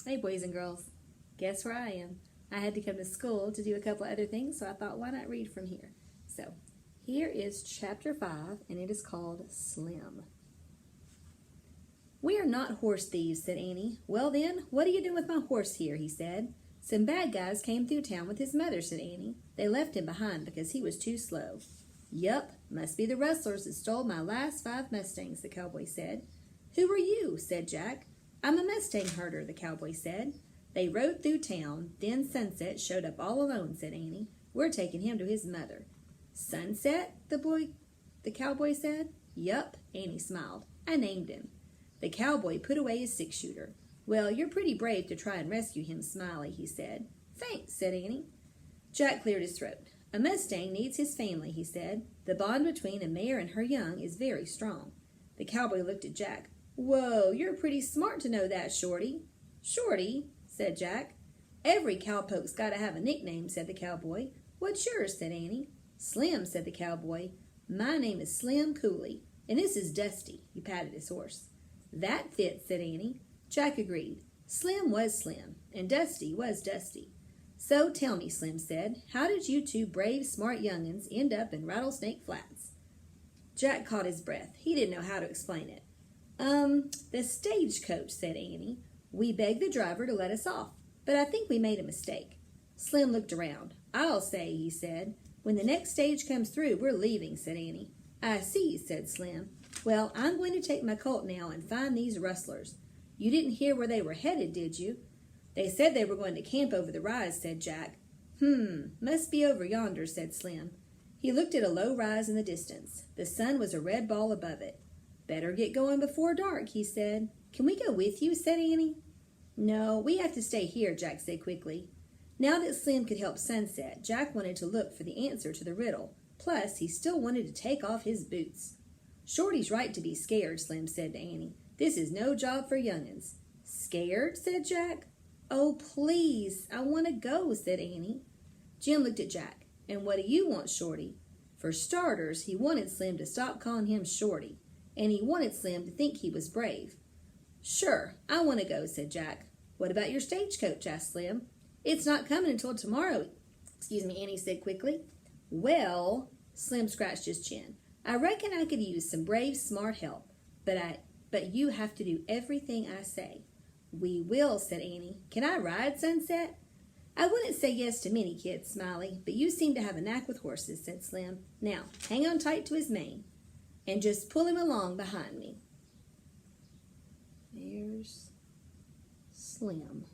Hey, boys and girls. Guess where I am? I had to come to school to do a couple other things, so I thought, why not read from here? So, here is chapter 5, and it is called Slim. We are not horse thieves, said Annie. Well then, what are you doing with my horse here, he said. Some bad guys came through town with his mother, said Annie. They left him behind because he was too slow. Yup, must be the rustlers that stole my last 5 Mustangs, the cowboy said. Who are you? Said Jack. I'm a Mustang herder, the cowboy said. They rode through town, then Sunset showed up all alone, said Annie. We're taking him to his mother. Sunset? The cowboy said. Yup, Annie smiled. I named him. The cowboy put away his 6-shooter. Well, you're pretty brave to try and rescue him, Smiley, he said. Thanks, said Annie. Jack cleared his throat. A Mustang needs his family, he said. The bond between a mare and her young is very strong. The cowboy looked at Jack. Whoa, you're pretty smart to know that, Shorty. Shorty, said Jack. Every cowpoke's got to have a nickname, said the cowboy. What's yours, said Annie. Slim, said the cowboy. My name is Slim Cooley, and this is Dusty. He patted his horse. That fits, said Annie. Jack agreed. Slim was Slim, and Dusty was Dusty. So tell me, Slim said, how did you two brave, smart young'uns end up in Rattlesnake Flats? Jack caught his breath. He didn't know how to explain it. The stagecoach, said Annie. We begged the driver to let us off, but I think we made a mistake. Slim looked around. I'll say, he said. When the next stage comes through, we're leaving, said Annie. I see, said Slim. Well, I'm going to take my colt now and find these rustlers. You didn't hear where they were headed, did you? They said they were going to camp over the rise, said Jack. Must be over yonder, said Slim. He looked at a low rise in the distance. The sun was a red ball above it. Better get going before dark, he said. Can we go with you, said Annie. No, we have to stay here, Jack said quickly. Now that Slim could help Sunset, Jack wanted to look for the answer to the riddle. Plus, he still wanted to take off his boots. Shorty's right to be scared, Slim said to Annie. This is no job for young'uns. Scared, said Jack. Oh, please, I want to go, said Annie. Jim looked at Jack. And what do you want, Shorty? For starters, he wanted Slim to stop calling him Shorty, and he wanted Slim to think he was brave. Sure, I want to go, said Jack. What about your stagecoach, asked Slim. It's not coming until tomorrow, Annie said quickly. Well, Slim scratched his chin. I reckon I could use some brave, smart help, but you have to do everything I say. We will, said Annie. Can I ride, Sunset? I wouldn't say yes to many kids, Smiley, but you seem to have a knack with horses, said Slim. Now, hang on tight to his mane, and just pull him along behind me. There's Slim.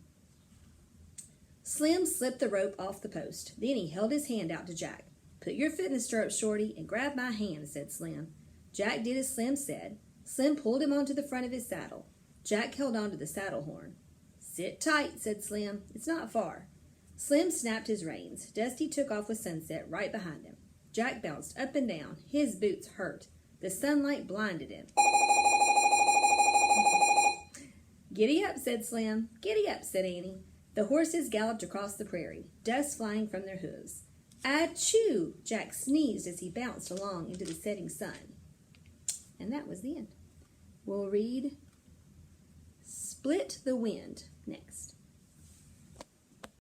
Slim slipped the rope off the post. Then he held his hand out to Jack. Put your foot in the stirrup, Shorty, and grab my hand, said Slim. Jack did as Slim said. Slim pulled him onto the front of his saddle. Jack held on to the saddle horn. Sit tight, said Slim. It's not far. Slim snapped his reins. Dusty took off with Sunset right behind him. Jack bounced up and down. His boots hurt. The sunlight blinded him. Giddy up, said Slim. Giddy up, said Annie. The horses galloped across the prairie, dust flying from their hooves. Achoo! Jack sneezed as he bounced along into the setting sun. And that was the end. We'll read Split the Wind next.